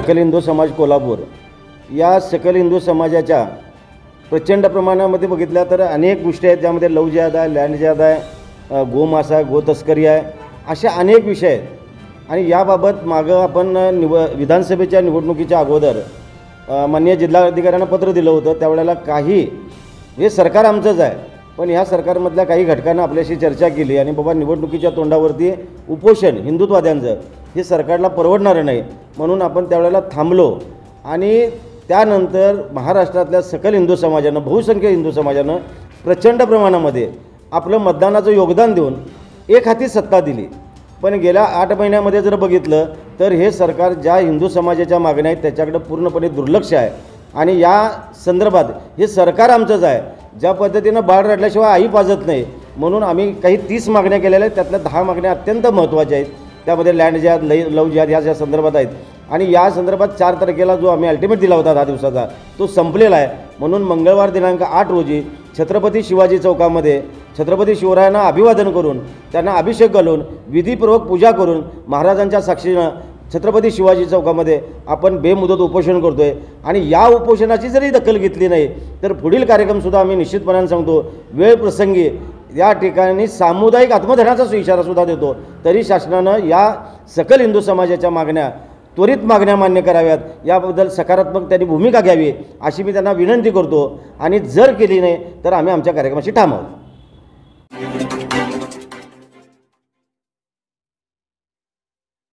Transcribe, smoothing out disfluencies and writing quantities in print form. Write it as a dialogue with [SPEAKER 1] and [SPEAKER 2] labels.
[SPEAKER 1] सकल हिंदू समाज कोल्हापूर या सकल हिंदू समाजाच्या प्रचंड प्रमाणामध्ये बघितल्या तर अनेक गोष्टी आहेत, ज्यामध्ये लव जिहाद आहे, लँड जिहाद आहे, गोमासा आहे, गोतस्करी आहे, अशा अनेक विषय आहेत। आणि याबाबत मागं आपण विधानसभेच्या निवडणुकीच्या अगोदर माननीय जिल्हाधिकाऱ्यांना पत्र दिलं होतं। त्यावेळेला काही हे सरकार आमचंच आहे, पण ह्या सरकारमधल्या काही घटकांना आपल्याशी चर्चा केली आणि बाबा निवडणुकीच्या तोंडावरती उपोषण हिंदुत्ववाद्यांचं हे सरकारला परवडणारं नाही, म्हणून आपण त्यावेळेला थांबलो। आणि त्यानंतर महाराष्ट्रातल्या सकल हिंदू समाजानं, बहुसंख्य हिंदू समाजानं प्रचंड प्रमाणामध्ये आपलं मतदानाचं योगदान देऊन एक हाती सत्ता दिली। पण गेल्या 8 महिन्यामध्ये जर बघितलं तर हे सरकार ज्या हिंदू समाजाच्या मागण्या आहेत त्याच्याकडे पूर्णपणे दुर्लक्ष आहे। आणि या संदर्भात हे सरकार आमचंच आहे, ज्या पद्धतीनं बाळ रडल्याशिवाय आई पाजत नाही, म्हणून आम्ही काही 30 मागण्या केलेल्या आहेत। त्यातल्या 10 मागण्या अत्यंत महत्त्वाच्या आहेत, त्यामध्ये लँड जिहाद, लव जिहाद ह्या संदर्भात आहेत। आणि या संदर्भात 4 तारखेला जो आम्ही अल्टिमेट दिला होता 10 दिवसाचा, तो संपलेला आहे। म्हणून मंगळवार दिनांक 8 रोजी छत्रपती शिवाजी चौकामध्ये छत्रपती शिवरायांना अभिवादन करून, त्यांना अभिषेक घालून, विधीपूर्वक पूजा करून महाराजांच्या साक्षीनं छत्रपती शिवाजी चौकामध्ये आपण बेमुदत उपोषण करतो आहे। आणि या उपोषणाची जरी दखल घेतली नाही तर पुढील कार्यक्रमसुद्धा आम्ही निश्चितपणाने सांगतो, वेळ प्रसंगी या ठिकाणी सामुदायिक आत्मधनाचा इशारासुद्धा देतो। तरी शासनानं या सकल हिंदू समाजाच्या मागण्या, त्वरित मागण्या मान्य कराव्यात, याबद्दल सकारात्मक त्यांनी भूमिका घ्यावी अशी मी त्यांना विनंती करतो। आणि जर केली नाही तर आम्ही आमच्या कार्यक्रमाशी ठाम आहोत।